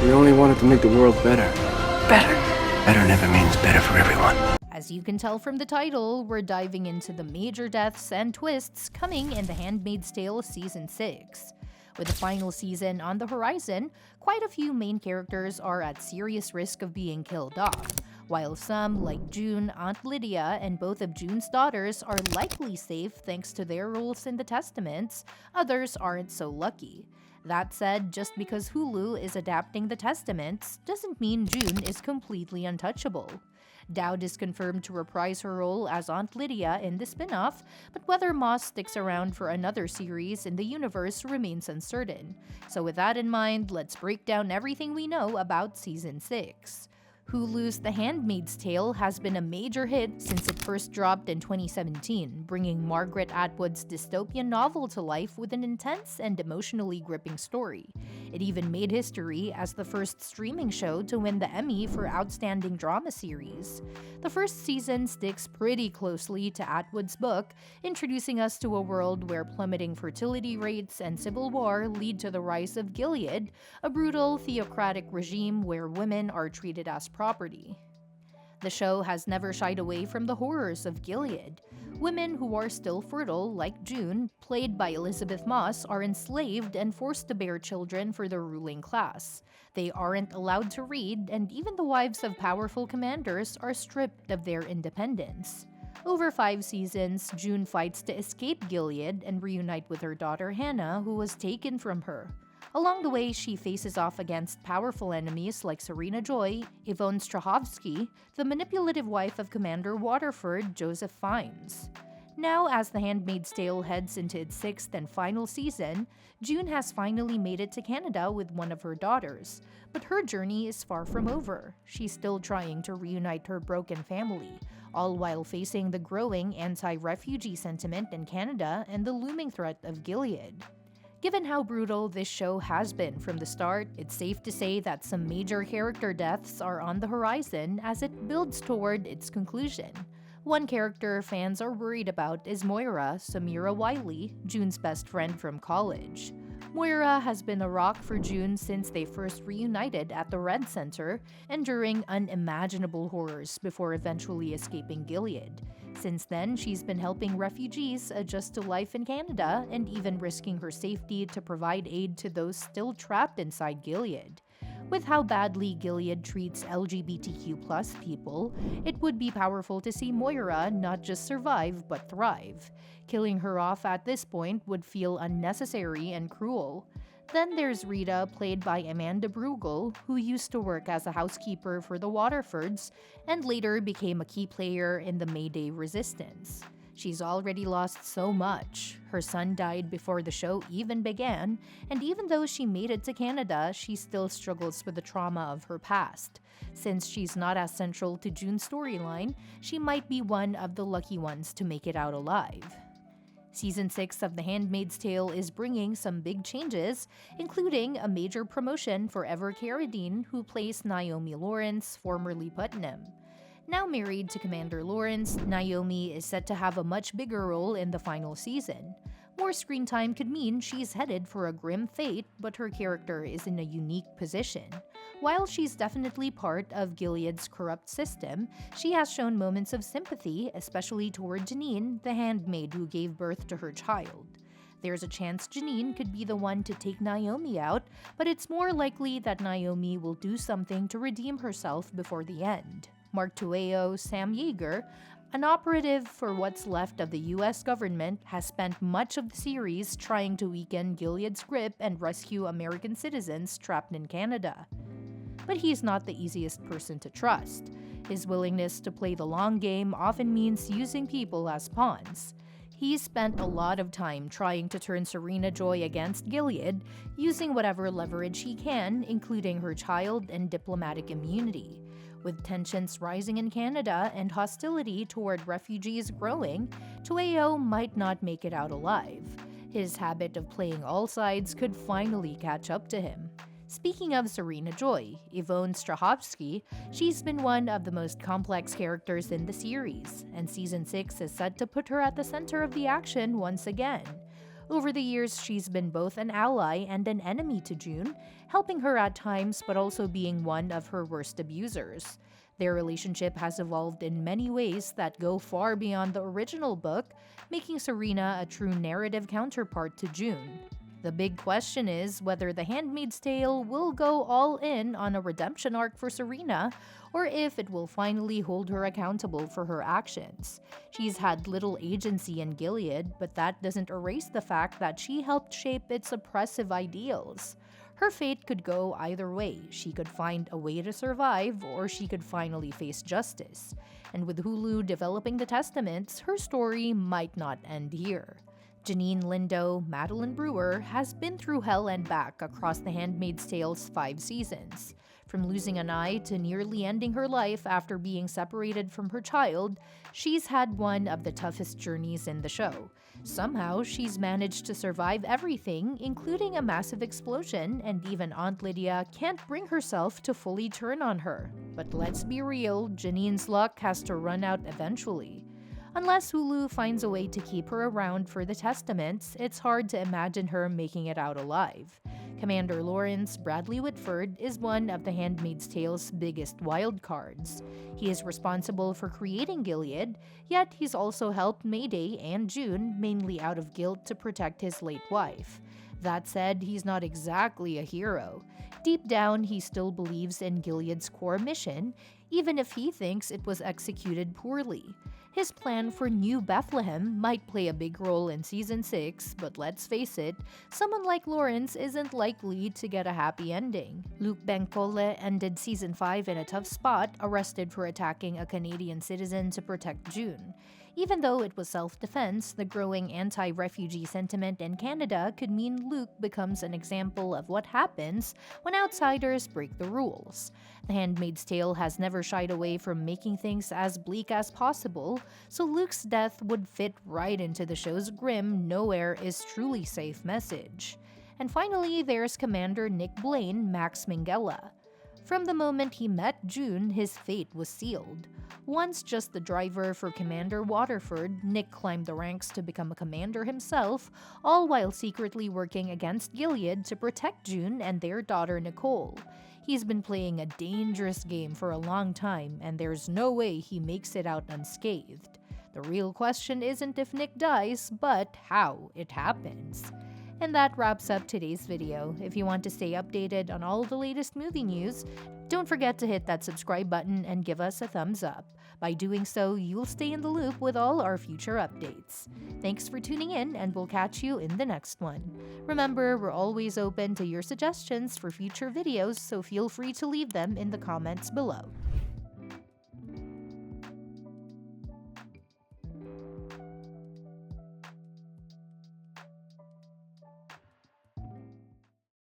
We only wanted to make the world better. Better. Better never means better for everyone. As you can tell from the title, we're diving into the major deaths and twists coming in The Handmaid's Tale Season 6. With the final season on the horizon, quite a few main characters are at serious risk of being killed off, while some, like June, Aunt Lydia, and both of June's daughters are likely safe thanks to their roles in the Testaments, others aren't so lucky. That said, just because Hulu is adapting the Testaments doesn't mean June is completely untouchable. Dowd is confirmed to reprise her role as Aunt Lydia in the spin-off, but whether Moss sticks around for another series in the universe remains uncertain. So with that in mind, let's break down everything we know about Season 6. Hulu's The Handmaid's Tale has been a major hit since it first dropped in 2017, bringing Margaret Atwood's dystopian novel to life with an intense and emotionally gripping story. It even made history as the first streaming show to win the Emmy for Outstanding Drama Series. The first season sticks pretty closely to Atwood's book, introducing us to a world where plummeting fertility rates and civil war lead to the rise of Gilead, a brutal theocratic regime where women are treated as property. The show has never shied away from the horrors of Gilead. Women who are still fertile, like June, played by Elizabeth Moss, are enslaved and forced to bear children for the ruling class. They aren't allowed to read, and even the wives of powerful commanders are stripped of their independence. Over 5 seasons, June fights to escape Gilead and reunite with her daughter Hannah, who was taken from her. Along the way, she faces off against powerful enemies like Serena Joy, Yvonne Strahovski, the manipulative wife of Commander Waterford, Joseph Fiennes. Now, as The Handmaid's Tale heads into its 6th and final season, June has finally made it to Canada with one of her daughters. But her journey is far from over. She's still trying to reunite her broken family, all while facing the growing anti-refugee sentiment in Canada and the looming threat of Gilead. Given how brutal this show has been from the start, it's safe to say that some major character deaths are on the horizon as it builds toward its conclusion. One character fans are worried about is Moira, Samira Wiley, June's best friend from college. Moira has been a rock for June since they first reunited at the Red Center, enduring unimaginable horrors before eventually escaping Gilead. Since then, she's been helping refugees adjust to life in Canada and even risking her safety to provide aid to those still trapped inside Gilead. With how badly Gilead treats LGBTQ+ people, it would be powerful to see Moira not just survive but thrive. Killing her off at this point would feel unnecessary and cruel. Then there's Rita, played by Amanda Brugel, who used to work as a housekeeper for the Waterfords and later became a key player in the May Day resistance. She's already lost so much. Her son died before the show even began, and even though she made it to Canada, she still struggles with the trauma of her past. Since she's not as central to June's storyline, she might be one of the lucky ones to make it out alive. Season 6 of The Handmaid's Tale is bringing some big changes, including a major promotion for Ever Carradine, who plays Naomi Lawrence, formerly Putnam. Now married to Commander Lawrence, Naomi is set to have a much bigger role in the final season. More screen time could mean she's headed for a grim fate, but her character is in a unique position. While she's definitely part of Gilead's corrupt system, she has shown moments of sympathy, especially toward Janine, the handmaid who gave birth to her child. There's a chance Janine could be the one to take Naomi out, but it's more likely that Naomi will do something to redeem herself before the end. Mark Tueo, Sam Yeager, an operative for what's left of the US government, has spent much of the series trying to weaken Gilead's grip and rescue American citizens trapped in Canada. But he's not the easiest person to trust. His willingness to play the long game often means using people as pawns. He's spent a lot of time trying to turn Serena Joy against Gilead, using whatever leverage he can, including her child and diplomatic immunity. With tensions rising in Canada and hostility toward refugees growing, Tueo might not make it out alive. His habit of playing all sides could finally catch up to him. Speaking of Serena Joy, Yvonne Strahovski, she's been one of the most complex characters in the series, and Season 6 is set to put her at the center of the action once again. Over the years, she's been both an ally and an enemy to June, helping her at times but also being one of her worst abusers. Their relationship has evolved in many ways that go far beyond the original book, making Serena a true narrative counterpart to June. The big question is whether The Handmaid's Tale will go all in on a redemption arc for Serena, or if it will finally hold her accountable for her actions. She's had little agency in Gilead, but that doesn't erase the fact that she helped shape its oppressive ideals. Her fate could go either way. She could find a way to survive, or she could finally face justice. And with Hulu developing the Testaments, her story might not end here. Janine Lindo, Madeline Brewer, has been through hell and back across The Handmaid's Tale's 5 seasons. From losing an eye to nearly ending her life after being separated from her child, she's had one of the toughest journeys in the show. Somehow, she's managed to survive everything, including a massive explosion, and even Aunt Lydia can't bring herself to fully turn on her. But let's be real, Janine's luck has to run out eventually. Unless Hulu finds a way to keep her around for the Testaments, it's hard to imagine her making it out alive. Commander Lawrence Bradley Whitford is one of The Handmaid's Tale's biggest wildcards. He is responsible for creating Gilead, yet he's also helped Mayday and June, mainly out of guilt to protect his late wife. That said, he's not exactly a hero. Deep down, he still believes in Gilead's core mission, even if he thinks it was executed poorly. His plan for New Bethlehem might play a big role in Season 6, but let's face it, someone like Lawrence isn't likely to get a happy ending. Luke Benkole ended Season 5 in a tough spot, arrested for attacking a Canadian citizen to protect June. Even though it was self-defense, the growing anti-refugee sentiment in Canada could mean Luke becomes an example of what happens when outsiders break the rules. The Handmaid's Tale has never shied away from making things as bleak as possible, so Luke's death would fit right into the show's grim "nowhere is truly safe" message. And finally, there's Commander Nick Blaine, Max Minghella. From the moment he met June, his fate was sealed. Once just the driver for Commander Waterford, Nick climbed the ranks to become a commander himself, all while secretly working against Gilead to protect June and their daughter Nicole. He's been playing a dangerous game for a long time, and there's no way he makes it out unscathed. The real question isn't if Nick dies, but how it happens. And that wraps up today's video. If you want to stay updated on all the latest movie news, don't forget to hit that subscribe button and give us a thumbs up. By doing so, you'll stay in the loop with all our future updates. Thanks for tuning in, and we'll catch you in the next one. Remember, we're always open to your suggestions for future videos, so feel free to leave them in the comments below.